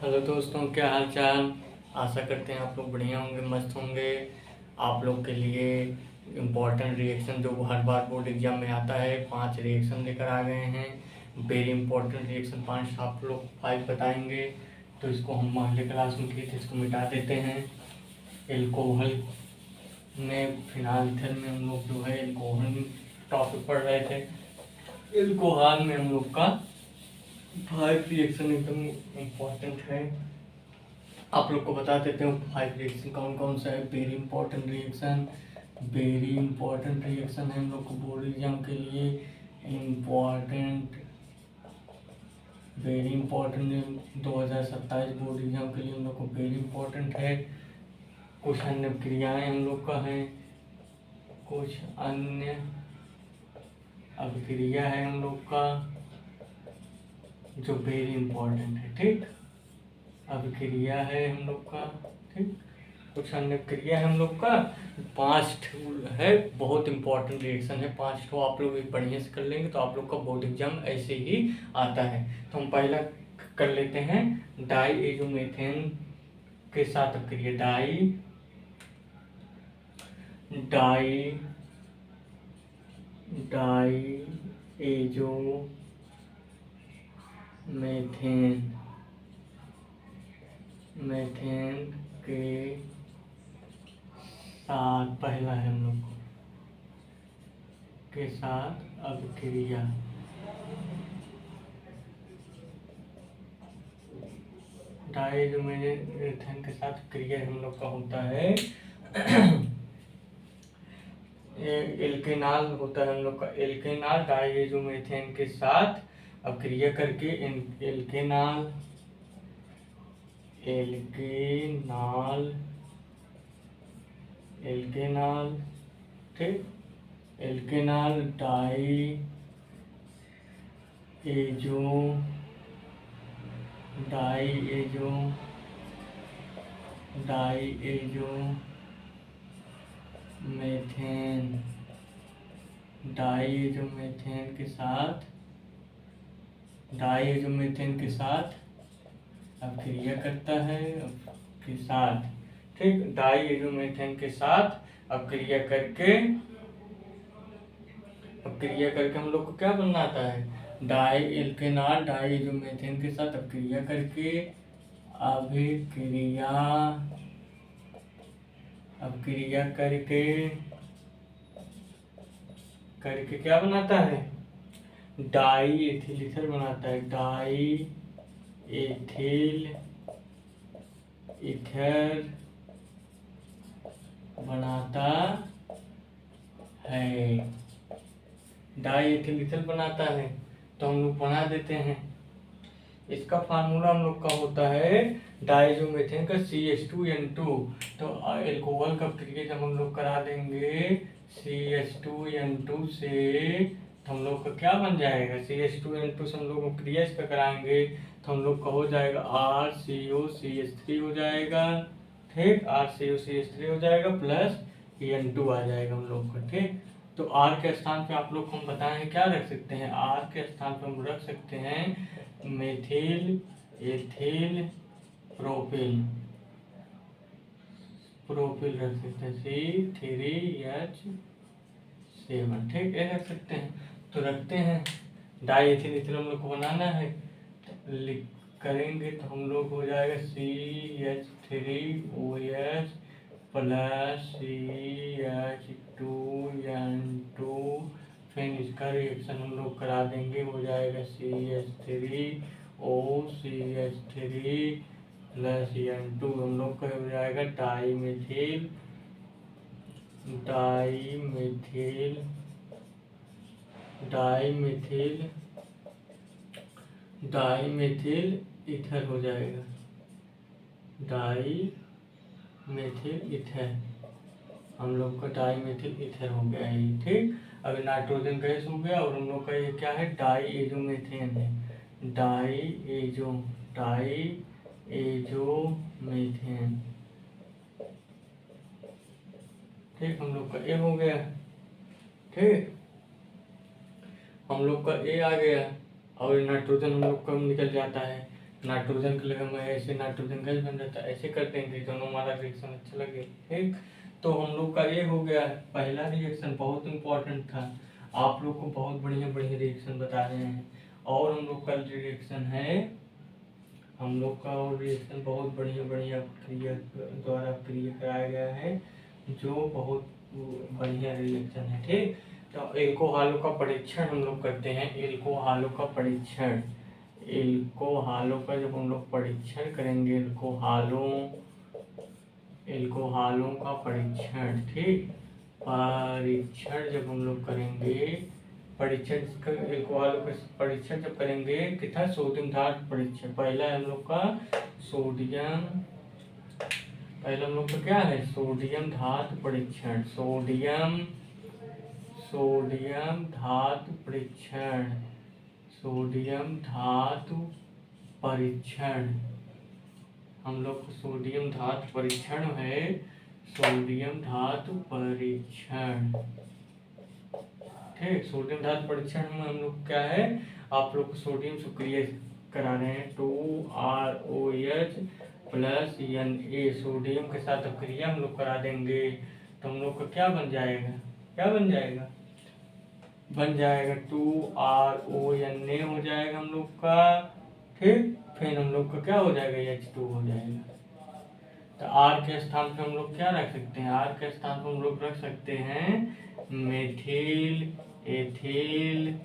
Hello दोस्तों, क्या हाल चाल। आशा करते हैं आप लोग बढ़िया होंगे, मस्त होंगे। आप लोग के लिए इम्पोर्टेंट रिएक्शन जो हर बार बोर्ड एग्जाम में आता है, 5 रिएक्शन लेकर आ गए हैं। वेरी इंपॉर्टेंट रिएक्शन 5 आप लोग 5 बताएंगे। तो इसको हम अगले क्लास में किए थे, इसको मिटा देते हैं। एल्कोहल में फिनाइल में हम लोग जो है एल्कोहल टॉपिक पढ़ रहे थे। एल्कोहल में हम लोग का 5 रिएक्शन एकदम इम्पोर्टेंट है। आप लोग को बता देते हैं 5 रिएक्शन कौन कौन सा है। Very important reaction, very important reaction है हम लोग को बोर्ड एग्जाम के लिए। Important, very important 2027 board exam के लिए हम लोग को वेरी इंपॉर्टेंट है। कुछ अन्य क्रियाएं हम लोग का है, कुछ अन्य अभिक्रिया है हम लोग का जो वेरी इंपॉर्टेंट है। ठीक, अभिक्रिया है हम लोग का। ठीक, कुछ अन्य क्रिया है हम लोग का। 5 है, बहुत इंपॉर्टेंट रिएक्शन है। 5 आप लोग एक बढ़िया से कर लेंगे तो आप लोग का बोर्ड एग्जाम ऐसे ही आता है। तो हम पहला कर लेते हैं डाईएजोमेथेन के साथ अभिक्रिया। डाईएजोमेथेन के साथ पहला है हम लोग के साथ अभिक्रिया। डाईएजोमेथेन के साथ क्रिया हम लोग का होता है एल्केनॉल होता है हम लोग का। एल्केनॉल डाईएजोमेथेन के साथ अब क्रिया करके एल्केनॉल ठीक, एल्केनॉल डाईएजोमेथेन के साथ अब क्रिया करता है के साथ। ठीक, डाईएजोमेथेन के साथ अब क्रिया करके हम लोग को क्या बनाता है, एल्केनॉल डाईएजोमेथेन के साथ अब क्रिया करके अभिक्रिया करके क्या बनाता है, डाई एथिल ईथर बनाता है। डाई एथिल ईथर बनाता है। डाई एथिल ईथर बनाता है तो हम लोग बना देते हैं। इसका फार्मूला हम लोग का होता है डाईएजोमेथेन का CH2N2। तो एल्कोहल का क्रिया जब हम लोग करा देंगे CH2N2 से, तो हम लोग का क्या बन जाएगा, CH2N2 से हम लोग क्रिया इसका कराएंगे तो हम लोग का हो जाएगा RCOCH3 हो जाएगा। ठीक, RCOCH3 हो जाएगा प्लस N2 आ जाएगा हम लोग का। ठीक, तो R के स्थान पे आप लोग को हम बताएं हैं क्या रख सकते हैं। R के स्थान पे हम रख सकते हैं मेथिल एथिल प्रोपिल रख सकते हैं C3H7। ठीक, ये रख सकते हैं। तो रखते हैं, डाई एथिल ईथर हम लोग को बनाना है, करेंगे तो हम लोग हो जाएगा CH3OH प्लस CH2N2। फिर इसका रिएक्शन हम लोग करा देंगे, हो जाएगा CH3OCH3 प्लस N2। हम लोग का हो जाएगा डाईमेथिल ईथर हो जाएगा। डाईमेथिल ईथर हम लोग का डाईमेथिल ईथर हो गया है। ठीक, अभी नाइट्रोजन गैस हो गया और हम लोग का ये क्या है, डाईएजोमेथेन है। डाईएजोमेथेन। ठीक, हम लोग का ए हो गया। ठीक, हम लोग का ए आ गया और नाइट्रोजन हम लोग का निकल जाता है। नाइट्रोजन के जगह में ऐसे नाइट्रोजन गैस बन जाता है, ऐसे कर देंगे, दोनों हमारा रिएक्शन अच्छा लगे। ठीक, तो हम लोग का ये हो गया पहला रिएक्शन, बहुत इंपॉर्टेंट था। आप लोग को बहुत बढ़िया बढ़िया रिएक्शन बता रहे हैं। और हम लोग का रिएक्शन है, हम लोग का और रिएक्शन बहुत बढ़िया बढ़िया क्रिया द्वारा क्रिया कराया गया है, जो बहुत बढ़िया रिएक्शन है। ठीक, तो एल्कोहलों का परीक्षण हम लोग करते हैं। एल्कोहलों का परीक्षण, एल्कोहलों का जब हम लोग परीक्षण करेंगे, एल्कोहलों का परीक्षण, ठीक, परीक्षण जब हम लोग करेंगे, परीक्षण एल्कोहलों का परीक्षण जब करेंगे, कितना सोडियम धातु परीक्षण। पहला हम लोग का सोडियम, पहला हम लोग का क्या है, सोडियम धातु परीक्षण, सोडियम धातु परीक्षण, सोडियम धातु परीक्षण। हम लोग को सोडियम धातु परीक्षण है, सोडियम धातु परीक्षण। ठीक, सोडियम धातु परीक्षण में हम लोग क्या है, आप लोग को सोडियम सक्रिय करा रहे हैं, 2ROH प्लस Na, सोडियम के साथ क्रिया हम लोग करा देंगे, तो हम लोग का क्या बन जाएगा, क्या बन जाएगा, बन जाएगा 2RONA हो जाएगा हम लोग का। ठीक, फिर हम लोग का क्या हो जाएगा, H2 हो जाएगा। तो R के स्थान पे हम लोग क्या रख सकते हैं, R के स्थान पे हम लोग रख सकते हैं methyl ethyl,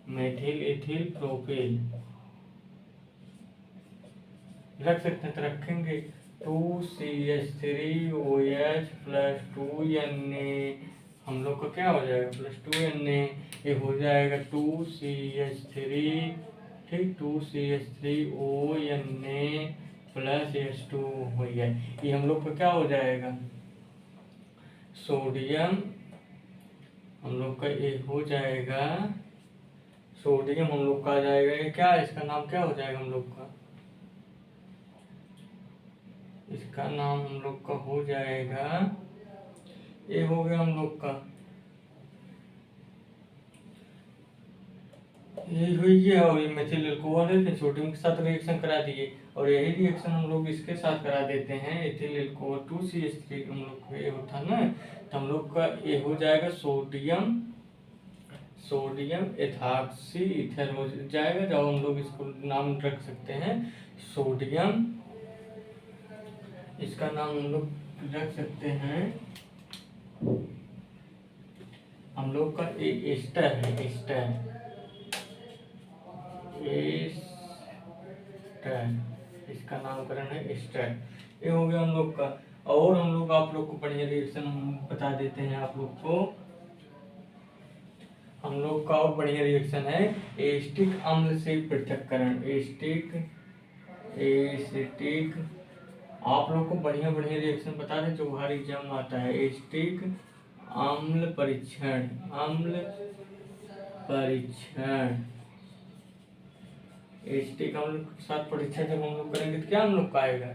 methyl ethyl propyl रख सकते हैं, तो रखेंगे 2CH3OH प्लस 2Na, हम लोग का क्या हो जाएगा, प्लस 2Na, ये हो जाएगा 2CH3, ठीक, 2CH3ONA प्लस H2 हो गया। ये हम लोग का क्या हो जाएगा, सोडियम, हम लोग का ये हो जाएगा सोडियम, हम लोग का आ जाएगा ये क्या, इसका नाम क्या हो जाएगा हम लोग का, इसका नाम हम लोग का हो जाएगा, ये हो गया हम लोग का, ये हुई है, और ये मेथिल अल्कोहल है, सोडियम के साथ रिएक्शन करा दिए, और यही रिएक्शन हम लोग इसके साथ करा देते हैं, एथिल अल्कोहल 2CH3 हम लोग को ये होता है ना, तो हम लोग का ये हो जाएगा सोडियम एथॉक्सी ईथर हो जाएगा, जब हम लोग इसको नाम रख सकते हैं सोडियम, इसका नाम हम लोग रख सकते हैं, हम लोग का एस्टर है, एस्टर, इसका नामकरण है एस्टर। ये हो गया हम लोग का। और हम लोग आप लोग को बढ़िया रिएक्शन बता देते हैं आप लोग को, हम लोग का और बढ़िया रिएक्शन है एसिटिक अम्ल से पृथक्करण, एसिटिक आप लोग को बढ़िया बढ़िया रिएक्शन बता दें जो हर एग्जाम में आता है। एसिटिक अम्ल परीक्षण, एसिटिक अम्ल के साथ परीक्षण जब हम लोग करेंगे तो क्या हम लोग का आएगा,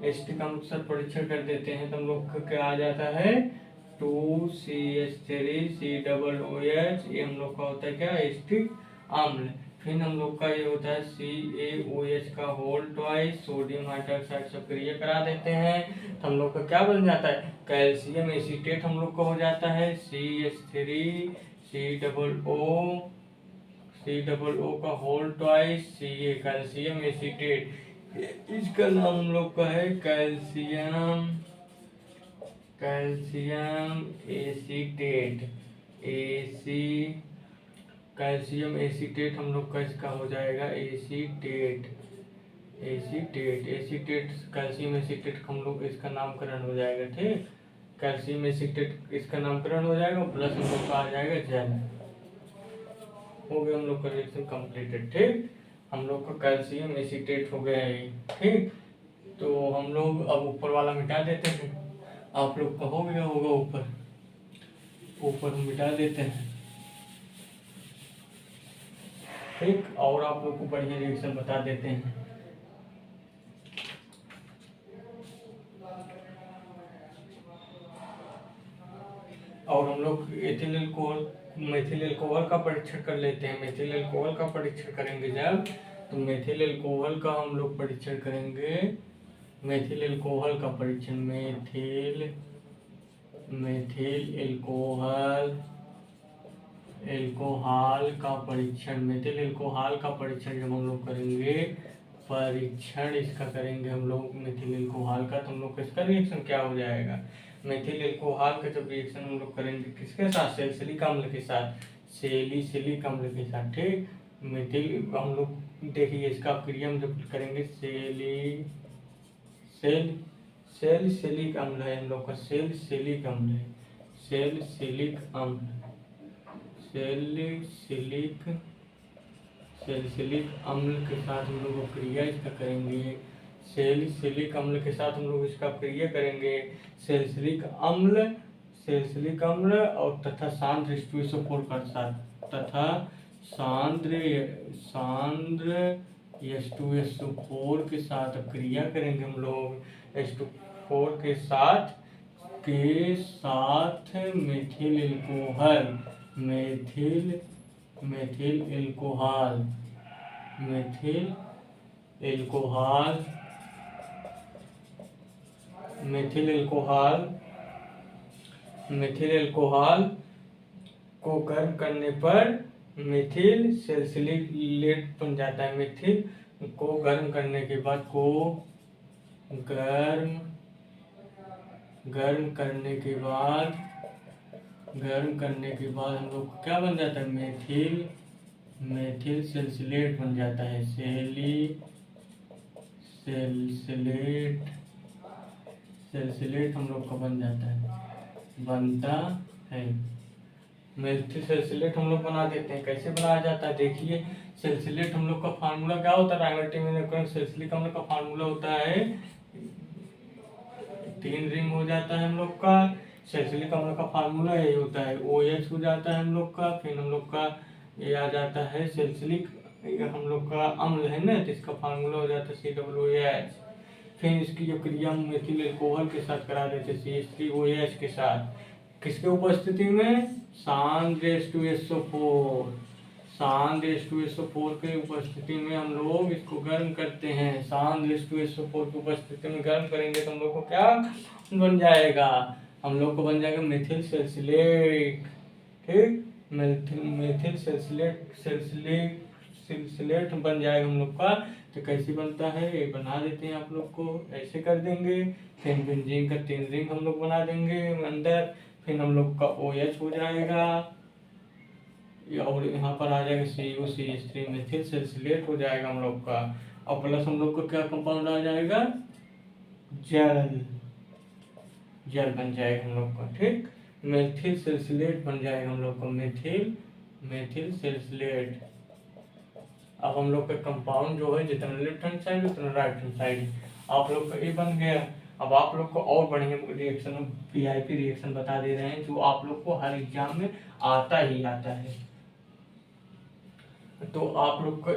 एसिटिक अम्ल के साथ परीक्षण कर देते हैं तो हम लोग का क्या आ जाता है 2CH3COOH, ये हम लोग का होता है क्या, एसिटिक अम्ल। फिर हम लोग का ये होता है CaOH का होल ट्वाइस, सोडियम हाइड्रोक्साइड सक्रिय करा देते हैं, तो हम लोग का क्या बन जाता है, कैल्शियम एसीटेट हम लोग का हो जाता है, CH3COO का whole twice, Ca calcium acetate, इसका नाम हम लोग का है कैल्शियम एसीटेट, कैल्शियम एसीटेट हम लोग का इसका हो जाएगा एसीटेट, कैल्शियम एसीटेट हम लोग इसका नामकरण हो जाएगा। ठीक, कैल्शियम एसीटेट इसका नामकरण हो जाएगा, प्लस हम लोग का आ जाएगा जेल। हो गया हम लोग का रिएक्शन कंप्लीटेड। ठीक, हम लोग का कैल्शियम एसीटेट हो गया है। ठीक, तो हम लोग अब ऊपर वाला मिटा देते हैं, आप लोग का हो गया होगा ऊपर हम मिटा देते हैं। ठीक, और आप लोग को बढ़िया रिएक्शन बता देते हैं। और हम लोग एथिल अल्कोहल मेथिल अल्कोहल का परीक्षण कर लेते हैं। मेथिल अल्कोहल का परीक्षण करेंगे जब, तो मेथिल एल्कोहल का हम लोग परीक्षण करेंगे। मेथिल एल्कोहल का परीक्षण, मेथिल एल्कोहल का परीक्षण, मेथिल एल्कोहल का परीक्षण जब हम लोग करेंगे, परीक्षण इसका करेंगे हम लोग मेथिल एल्कोहल का, तो हम लोग इसका रिएक्शन क्या हो जाएगा। मेथिल एल्कोहल का जब रिएक्शन हम लोग करेंगे किसके साथ, सैलिसिलिक अम्ल के साथ, सैलिसिलिक अम्ल के साथ, ठीक। मेथिल हम लोग देखिए इसका क्रिया हम जब करेंगे, सैलिसिलिक अम्ल है हम लोग का, सैलिसिलिक अम्ल है, सैलिसिलिक अम्ल, सैलिसिलिक अम्ल के साथ हम लोग क्रिया इसका करेंगे। सैलिसिलिक अम्ल के साथ हम लोग इसका क्रिया करेंगे। सैलिसिलिक अम्ल और तथा सांद्र H2SO4 का साथ, तथा सांद्र H2SO4 के साथ क्रिया करेंगे हम लोग। H2O4 के साथ मेथिल एल्कोहल, मेथिल एल्कोहल को गर्म करने पर मेथिल सैलिसिलेट बन जाता है। मेथिल को गर्म करने के बाद गर्म करने के बाद हम लोग क्या बन जाता है, मेथिल सैलिसिलेट बन जाता है, सैलिसिलेट हम लोग का बनता है। मेथिल सैलिसिलेट हम लोग बना देते हैं। कैसे बनाया जाता है देखिए, सैलिसिलेट हम लोग का फार्मूला क्या होता है, राइमोटिम सैलिसिलिक अम्ल का फार्मूला होता है, 3 रिंग हो जाता है हम लोग का। सैलिसिलिक अम्ल का फार्मूला यही होता है, OH हो जाता है हम लोग का, फिर हम लोग का ये आ जाता है सैलिसिलिक हम लोग का अम्ल है ना, तो इसका फार्मूला हो जाता है COOH। फिर इसकी जो क्रिया मेथिल एल्कोहल के साथ करा देते CH3OH के साथ, किसके उपस्थिति में, सांद्र H2SO4 के उपस्थिति में हम लोग इसको गर्म करते हैं। सांद्र H2SO4 की उपस्थिति में गर्म करेंगे तो हम लोग को क्या बन जाएगा, हम लोग को बन जाएगा मेथिल सैलिसिलेट, ठीक। मेथिल सैलिसिलेट बन जाएगा हम लोग का। तो कैसे बनता है ये बना देते हैं आप लोग को, ऐसे कर देंगे। फिर बेंजीन का 3 रिंग हम लोग बना देंगे अंदर, फिर हम लोग का OH हो जाएगा और यहाँ पर आ जाएगा COCH3, मेथिल सैलिसिलेट हो जाएगा हम लोग का। और प्लस हम लोग को क्या कंपाउंड आ जाएगा, जल बन जाएगा हम लोग का, ठीक। मेथिल सैलिसिलेट बन जाएगा हम लोग का, मेथिल सैलिसिलेट। अब हम लोग का कंपाउंड जो है जितना लेफ्ट हैंड साइड उतना राइट हैंड साइड आप लोग का ये बन गया। अब आप लोग को और बढ़िया रिएक्शन VIP रिएक्शन बता दे रहे हैं जो आप लोग को हर एग्जाम में आता ही आता है। तो आप लोग का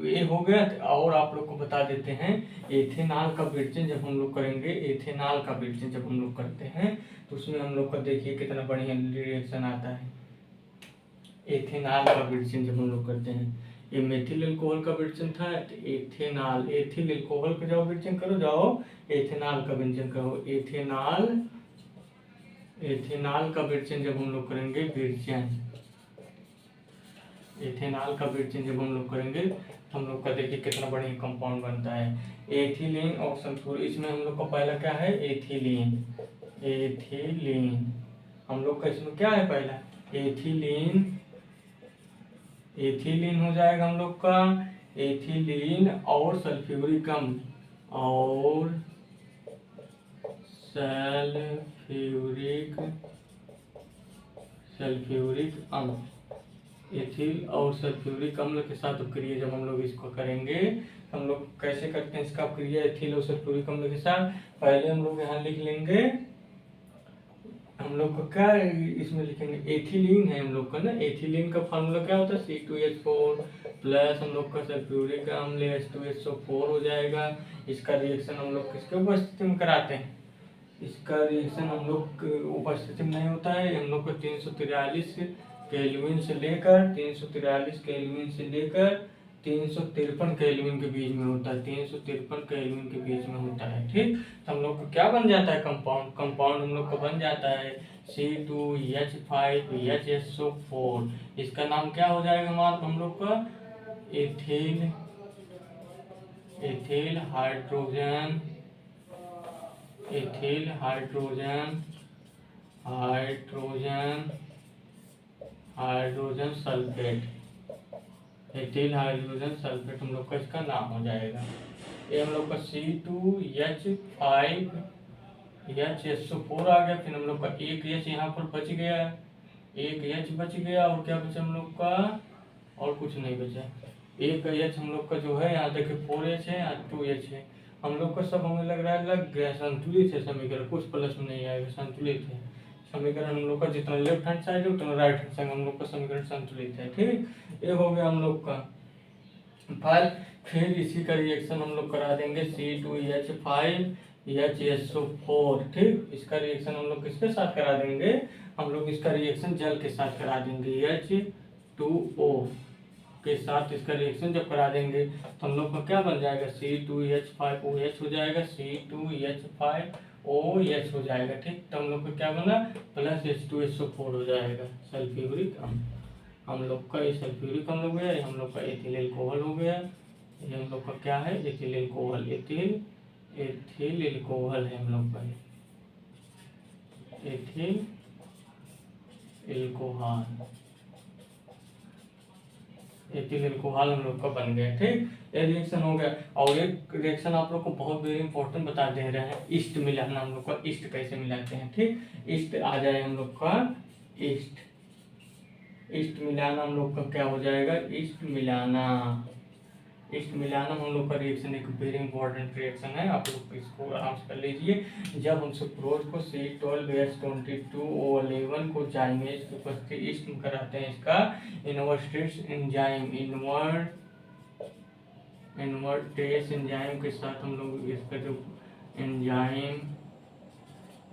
ये हो गया। और आप लोग को बता देते हैं एथेनॉल का ब्रीचिंग जब हम लोग करेंगे, एथेनॉल का ब्रीचिंग जब हम लोग करते हैं तो उसमें हम लोग का देखिए कितना बढ़िया रिएक्शन आता है। एथेनॉल का ब्रीचिंग जब हम लोग करते हैं, ये मेथिल एल्कोहल का ब्रीचिंग था, तो एथिल एल्कोहल का जाओ ब्रीचिंग करो, जाओ एथेनॉल का ब्रीचिंग करो। एथेनॉल का ब्रीचिंग जब हम लोग करेंगे, एथेनॉल का ब्रीचिंग जब हम लोग करेंगे तो हम लोग का देखिए कितना बढ़िया कंपाउंड बनता है, एथिलीन और सल्फ्यूर। इसमें हम लोग का पहला क्या है, एथिलीन हम लोग का इसमें क्या है पहला, एथिलीन हो जाएगा हम लोग का, एथिलीन और सल्फ्यूरिक अम्ल एथिल और सल्फ्यूरिक अम्ल के साथ क्रिया जब हम लोग इसको करेंगे तो हम लोग कैसे करते हैं इसका क्रिया एथिल और सल्फ्यूरिक अम्ल के साथ। पहले हम लोग यहाँ लिख लेंगे, हम लोग को क्या इसमें लिखेंगे, एथिलीन है हम लोग का ना, एथिलीन का फार्मूला क्या होता है C2H4 प्लस हम लोग का सल्फ्यूरिक अम्ल H2SO4 हो जाएगा। इसका रिएक्शन हम लोग किसके उपस्थिति में कराते हैं, इसका रिएक्शन हम लोग उपस्थिति में नहीं होता है, हम लोग को 343 केल्विन से लेकर 353 केल्विन के बीच में होता है, 353 केल्विन के बीच में होता है। ठीक, तो हम लोग को क्या बन जाता है कंपाउंड हम लोग को बन जाता है C2H5HSO4। इसका नाम क्या हो जाएगा हम लोग का ethyl hydrogen sulphate. Ethyl hydrogen sulphate हम लोग का इसका नाम हो जाएगा। ये हम लोग का C2H5HSO4 आ गया। फिर हम लोग का एक H यहाँ पर बच गया, एक H बच गया, और क्या बचा हम लोग का, और कुछ नहीं बचा। एक H हम लोग का जो है यहाँ देखिए 4H है, यहाँ 2H है। हम लोग का सब हमें लग रहा है लग गया, संतुलित है समीकरण, कुछ प्लस में नहीं आएगा, संतुलित है समीकरण। हम लोग का जितना लेफ्ट हैंड साइड है उतना राइट हैंड साइड हम लोग का समीकरण संतुलित है। ठीक, ये हो गया हम लोग का। फिर इसी का रिएक्शन हम लोग करा देंगे C2H5HSO4। ठीक, इसका रिएक्शन हम लोग किसके साथ करा देंगे, हम लोग इसका रिएक्शन जल के साथ करा देंगे, H2O के साथ इसका रिएक्शन जब करा देंगे तो हम लोग का क्या बन जाएगा, C2H5OH हो जाएगा, C2H5OH हो जाएगा। ठीक, तो हम लोग का क्या बना, प्लस H2SO4 हो जाएगा, सल्फ्यूरिक अम्ल। हम लोग का ये सल्फ्यूरिक अम्ल हो गया, ये हम लोग का एथिल एल्कोहल हो गया। ये हम लोग का क्या है, एथिल एल्कोहल, एथिल एल्कोहल है हम लोग का, एथिल एल्कोहल, एथिल एल्कोहल हम लोग का बन गया। ठीक, ये रिएक्शन हो गया। और एक रिएक्शन आप लोग को बहुत वेरी इंपॉर्टेंट बता दे रहे हैं, ईस्ट मिलाना हम लोग का, ईस्ट कैसे मिलाते हैं। ठीक, ईस्ट आ जाए हम लोग का, ईस्ट मिलाना हम लोग का क्या हो जाएगा, ईस्ट मिलाना हम लोग का रिएक्शन एक वेरी इंपॉर्टेंट रिएक्शन है, आप लोग इसको आराम से कर लीजिए। जब हम सुक्रोज को C12H22O11 को जाइमेज की उपस्थिति ईस्ट में कराते हैं, इसका इन्वर्टेस एंजाइम के साथ हम लोग इसका जो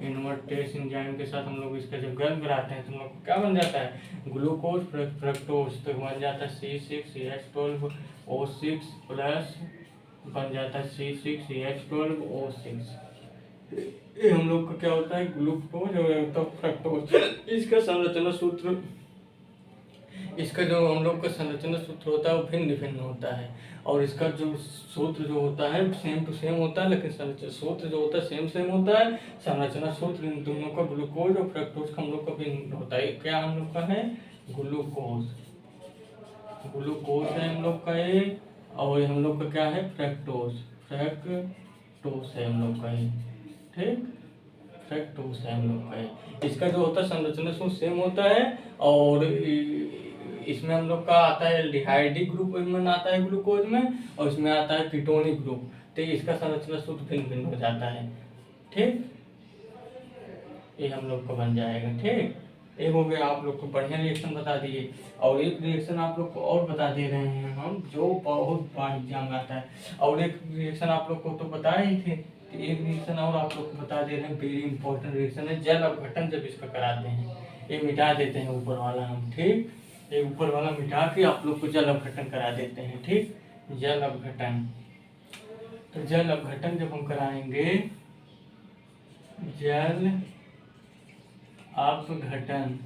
इन्वर्टेस एंजाइम के साथ हम लोग इसका जब गर्म कराते हैं तो हम लोग क्या बन जाता है, ग्लूकोज फ्रक्टोज, तो बन जाता है C6H12O6 प्लस बन जाता है C6H12O6। ये हम लोग का क्या होता है, ग्लूकोज और तो फ्रक्टोज। इसका संरचना सूत्र, इसका जो हम लोग का संरचना सूत्र होता है वो भिन्न भिन्न होता है, और इसका जो सूत्र जो होता है सेम टू सेम होता है, लेकिन संरचना सूत्र जो होता है सेम होता है, संरचना सूत्र इन दोनों का ग्लूकोज और फ्रक्टोज का हम लोग का भिन्न होता है। क्या हम लोग का है, ग्लूकोज है हम लोग का ये, और हम लोग का क्या है, फ्रक्टोज है हम लोग का ये। ठीक, फ्रक्टोज है हम लोग का ये। इसका जो होता है संरचना सूत्र सेम होता है, और इसमें हम लोग का आता है एल्डिहाइडिक ग्रुप में आता है ग्लूकोज में, और इसमें आता है कीटोनिक ग्रुप, तो इसका संरचना सूत्र भिन्न हो जाता है। ठीक, ये हम लोग का बन जाएगा। ठीक, एक हो गया, आप लोग को बढ़िया रिएक्शन बता दिए। और एक रिएक्शन आप लोग को और बता दे रहे हैं हम, जो बहुत बार एग्जाम आता है। और एक रिएक्शन आप लोग को तो बताए ही थे, एक रिएक्शन और आप लोग को बता दे रहे हैं, वेरी इंपॉर्टेंट रिएक्शन है, जल अपघटन। जब इसका कराते हैं ये मिटा देते हैं ऊपर वाला हम। ठीक, ये ऊपर वाला मिटा के आप लोग को जल अपघटन करा देते हैं। ठीक, जल अपघटन, तो जल अपघटन जब हम कराएंगे, जल अपघटन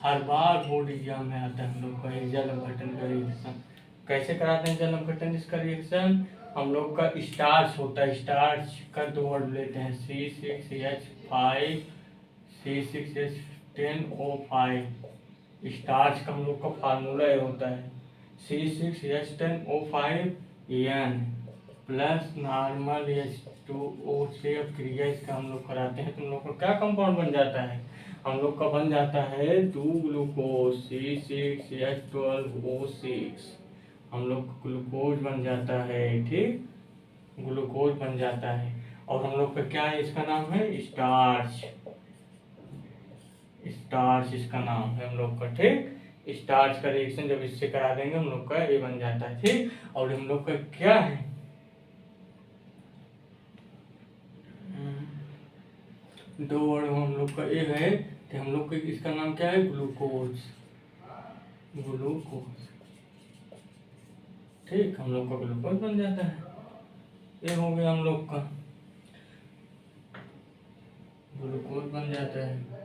हर बार बोर्ड एग्जाम में आता है हम लोग का, जल अपघटन का रिएक्शन कैसे कराते हैं। जल अपघटन इसका रिएक्शन हम लोग का स्टार्च होता है, स्टार्च का दो वर्ड लेते हैं, C6H10O5। स्टार्च का हम लोग का फार्मूला ये होता है C6H10O5N प्लस नॉर्मल H2O से। अब क्रिया इसका हम लोग कराते हैं तो हम लोग का क्या कंपाउंड बन जाता है, हम लोग का बन जाता है 2 ग्लूकोज C6H12O6। हम लोग ग्लूकोज बन जाता है। ठीक, ग्लूकोज बन जाता है, और हम लोग का क्या है, इसका नाम है स्टार्च इसका नाम है हम लोग का। ठीक, स्टार्च का रिएक्शन जब इससे करा देंगे हम लोग का ये बन जाता है। ठीक, और हम लोग का क्या है, दो वर्ड हम लोग का एक है, तो हम लोग का इसका नाम क्या है, ग्लूकोज। ठीक, हम लोग का ग्लूकोज बन जाता है। ये हो गया हम लोग का ग्लूकोज बन जाता है।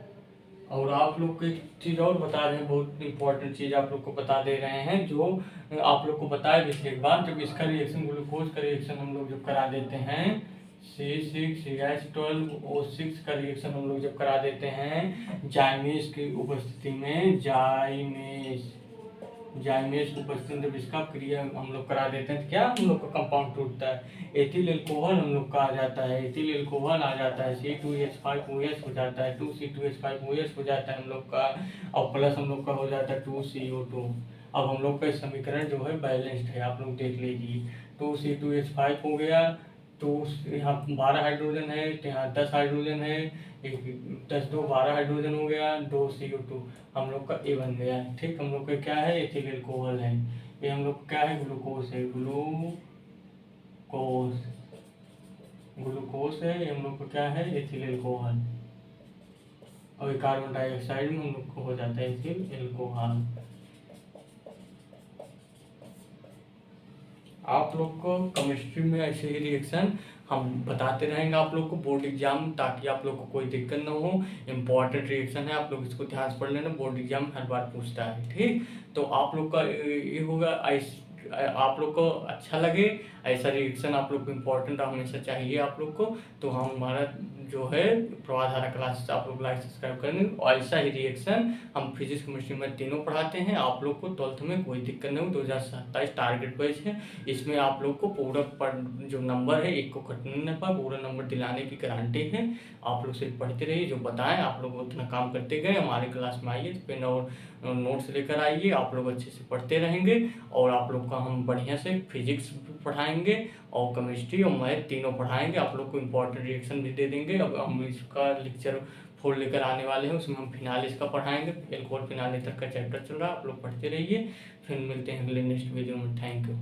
और आप लोग को एक चीज़ और बता रहे हैं, बहुत इंपॉर्टेंट चीज़ आप लोग को बता दे रहे हैं, जो आप लोग को बताया पिछली बार, जब इसका रिएक्शन ग्लूकोज का रिएक्शन हम लोग जब करा देते हैं C6H12O6 का रिएक्शन हम लोग जब करा देते हैं जाइमेज की उपस्थिति में, जाइमेज की उपस्थिति में जब इसका क्रिया हम लोग करा देते हैं तो क्या हम लोग का कंपाउंड टूटता है, एथिल एल्कोहल हम लोग का आ जाता है, एथिल एल्कोहल आ जाता है, C2H5OH हो जाता है, 2C2H5OH हो जाता है हम लोग का, और प्लस हम लोग का हो जाता है 2CO2। अब हम लोग का समीकरण जो है बैलेंस्ड है, आप लोग देख लीजिए, 2C2H5 हो गया, तो यहाँ 12 हाइड्रोजन है, तो यहाँ 10 हाइड्रोजन है, एक 10 2 12 हाइड्रोजन हो गया, 2 CO2 हम लोग का ए बन गया। ठीक, हम लोग का क्या है, एथिल एल्कोहल है, ये हम लोग क्या है, ग्लूकोज है, ग्लूकोज है, ये हम लोग को क्या है, एथिल एल्कोहल, और कार्बन डाइऑक्साइड में हम लोग को हो जाता है एथिल एल्कोहल। आप लोग को केमिस्ट्री में ऐसे ही रिएक्शन हम बताते रहेंगे आप लोग को बोर्ड एग्जाम, ताकि आप लोग को कोई दिक्कत ना हो। इम्पॉर्टेंट रिएक्शन है, आप लोग इसको ध्यान से पढ़ लेना, बोर्ड एग्जाम हर बार पूछता है। ठीक, तो आप लोग का ये होगा, आप लोग को अच्छा लगे ऐसा रिएक्शन, आप लोग को इम्पोर्टेंट हमेशा चाहिए आप लोग को, तो हम हमारा जो है प्रवाधारा क्लास आप लोग लाइक सब्सक्राइब करेंगे, और ऐसा ही रिएक्शन हम फिजिक्स केमिस्ट्री में तीनों पढ़ाते हैं। आप लोग को 12th में कोई दिक्कत नहीं हो, 2027 टारगेट बैच है, इसमें आप लोग को पूरा जो नंबर है एक को कटने पर पूरा नंबर दिलाने की गारंटी है। आप लोग सिर्फ पढ़ते रहिए, जो बताएं आप लोग उतना काम करते गए, हमारे क्लास में आइए, पेन और नोट्स लेकर आइए, आप लोग अच्छे से पढ़ते रहेंगे, और आप लोग का हम बढ़िया से फिजिक्स पढ़ाएंगे और केमिस्ट्री और मैथ तीनों पढ़ाएंगे, आप लोग को इम्पोर्टेंट रिएक्शन भी दे देंगे। अब हम इसका लेक्चर 4 लेकर आने वाले हैं, उसमें हम फिनाल इसका पढ़ाएंगे, एल्कोहल फिनाल तक का चैप्टर चल रहा है, आप लोग पढ़ते रहिए। फिर मिलते हैं अगले नेक्स्ट वीडियो में। Thank you.